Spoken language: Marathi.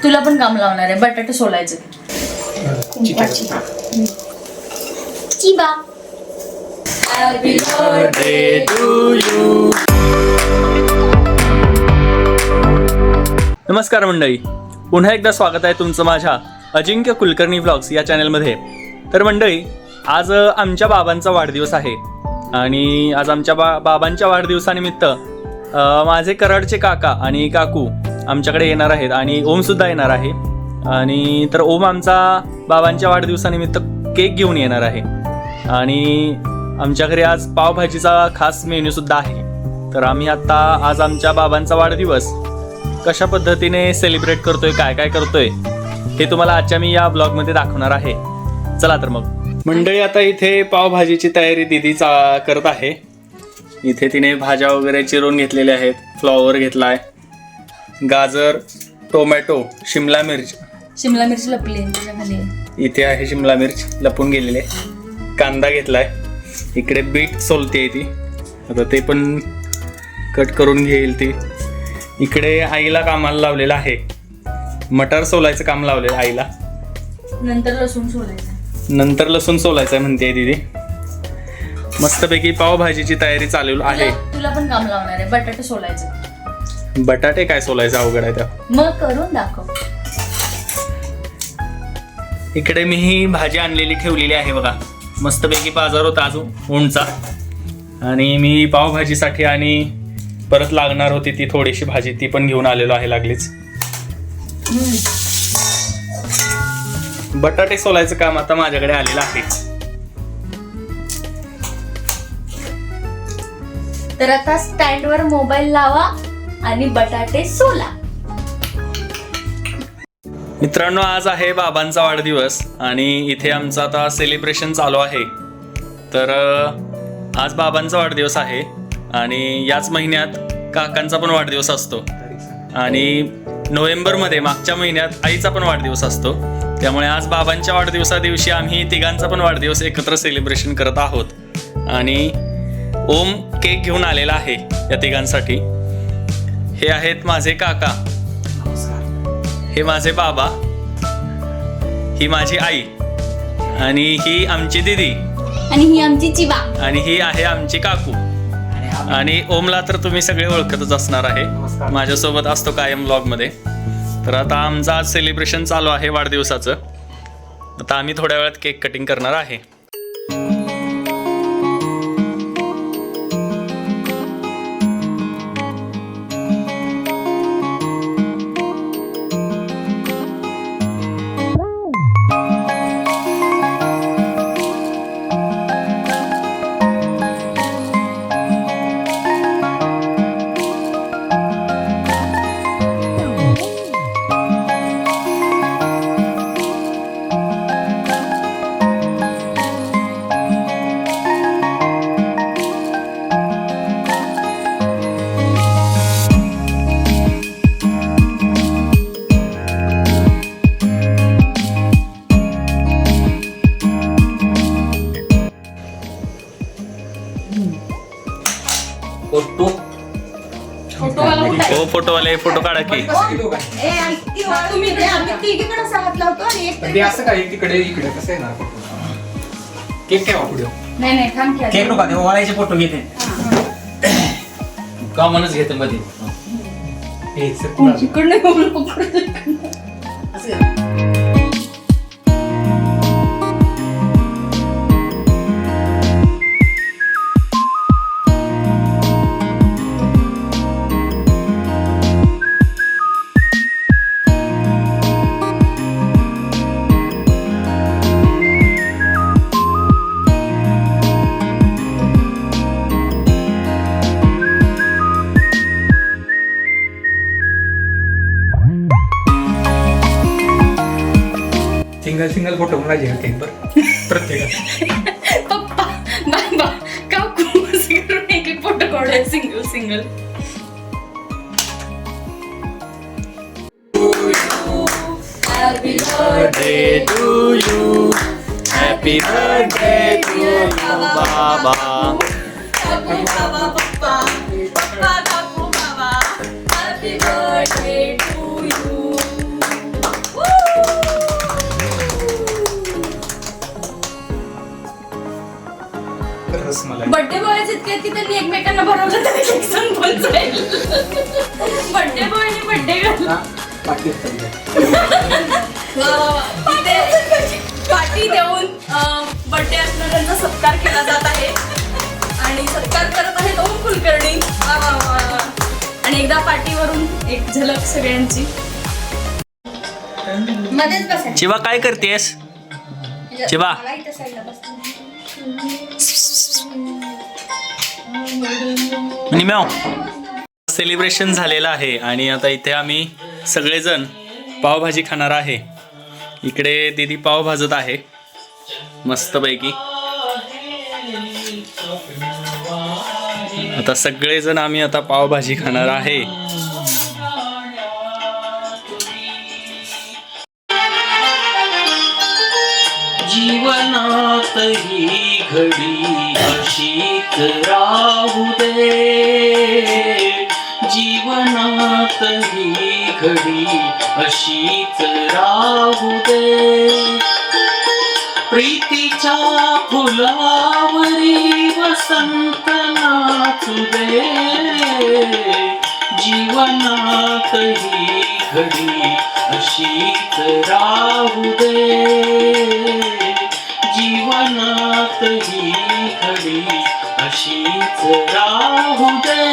तुला पण काम लावणार आहे, बटाटे सोलायचे. चिबा. Happy birthday to you. नमस्कार मंडळी, पुन्हा एकदा स्वागत आहे तुमचं माझ्या अजिंक्य कुलकर्णी व्लॉग्स या चॅनलमध्ये. तर मंडळी, आज आमच्या बाबांचा वाढदिवस आहे आणि आज आमच्या बाबांच्या वाढदिवसानिमित्त माझे कराडचे काका आणि काकू आमच्याकडे येणार आहेत आणि ओमसुद्धा येणार आहे. आणि तर ओम आमचा बाबांच्या वाढदिवसानिमित्त केक घेऊन येणार आहे आणि आमच्या घरी आज पावभाजीचा खास मेन्यूसुद्धा आहे. तर आम्ही आत्ता आज आमच्या बाबांचा वाढदिवस कशा पद्धतीने सेलिब्रेट करतोय, काय काय करतोय हे तुम्हाला आजच्या मी या ब्लॉगमध्ये दाखवणार आहे. चला तर मग मंडळी, आता इथे पावभाजीची तयारी दिदी करत आहे. इथे तिने भाज्या वगैरे चिरून घेतलेल्या आहेत. फ्लॉवर घेतलाय, गाजर, टोमॅटो, शिमला मिरची लपली त्याच्या खाली. इथे आहे शिमला मिर्च लपून गेलेले. कांदा घेतलाय, इकडे बीट सोलते ती, आता ते पण कट करून घेईल ती. इकडे आईला कामाला लावलेलं आहे, मटार सोलायचं काम लावलेलं आईला. नंतर लसूण सोलायचं आहे म्हणते दीदी. मस्तपैकी पावभाजीची तयारी चालू आहे. तुला पण काम लावणार आहे, बटाटे सोलायचे. बटाटे काय सोलायचं अवघड आहे त्या. मग करून दाखव. इकडे मी ही भाजी आणलेली ठेवलेली आहे बघा. मस्तपैकी बाजार होता आज उंटचा आणि मी पावभाजीसाठी आणि परत लागणार होती ती थोडीशी भाजी, ती पण घेऊन आलेलो आहे लागलीच. बटाटे सोलायचं काम आता माझ्याकडे आलेलं आहे. तर आता स्टँडवर मोबाईल लावा आणि बटाटे सोला. मित्रांनो, आज आहे बाबांचा वाढदिवस आणि इथे आमचं आता सेलिब्रेशन चालू आहे. तर आज बाबांचा वाढदिवस आहे आणि याच महिन्यात काकांचा पण वाढदिवस असतो आणि नोव्हेंबरमध्ये मागच्या महिन्यात आईचा पण वाढदिवस असतो. त्यामुळे आज बाबांच्या वाढदिवसा दिवशी आम्ही तिघांचा पण वाढदिवस एकत्र सेलिब्रेशन करत आहोत. आणि ओम केक घेऊन आलेला आहे या तिघांसाठी. हे आहेत माझे काका, हे माझे बाबा, ही माझी आई आणि ही आमची दीदी आणि ही आमची चिबा आणि ही आहे आमची काकू. आणि ओमला तर तुम्ही सगळे ओळखतच असणार आहे, माझ्यासोबत असतो कायम व्लॉगमध्ये. तर आता आमचं आज सेलिब्रेशन चालू आहे वाढदिवसाचं. आता आम्ही थोड्या वेळात केक कटिंग करणार आहे. फोटोवाले फोटो काढा की. केक नको ओळायचे फोटो घेते कॉमनच घेते मध्ये. सिंगल फोटो मला प्रत्येक पप्पा बाबा काकू एक फोटो काढूया single. Happy birthday to you. Happy birthday to you, Baba. Happy Baba, Papa. Papa, Kapu, Baba. Happy birthday to you. इतके की त्यांनी एकमेकांना भरवलं तर एक सण पण जाईल. बर्थडे बॉय आणि बर्थडे गर्ल. पार्टी देऊन बर्थडे असणाऱ्यांचा सत्कार केला जात आहे आणि सत्कार करत आहे दोन कुलकर्णी. वा वा वा वा. आणि एकदा पार्टीवरून एक झलक सगळ्यांची. मध्येच बसायचं. चिवा काय करतेस? चिवा मला इथं साईडला बसतो. निम्याव सेलिब्रेशन झालेलं आहे आणि आता इथे आम्ही सगळेजण पावभाजी खाणार आहे. इकडे दीदी पाव भाजत आहे मस्तपैकी. आता सगळेजण आम्ही आता पावभाजी खाणार आहे. जीवनात ही घडी अशीच राहू दे. जीवनात ही घडी अशीच राहू दे. प्रीतीच्या फुलावरी वसंत नाचू दे. जीवनात ही घडी अशीच राहू दे. जीवनात ही घडी अशीच राहू दे.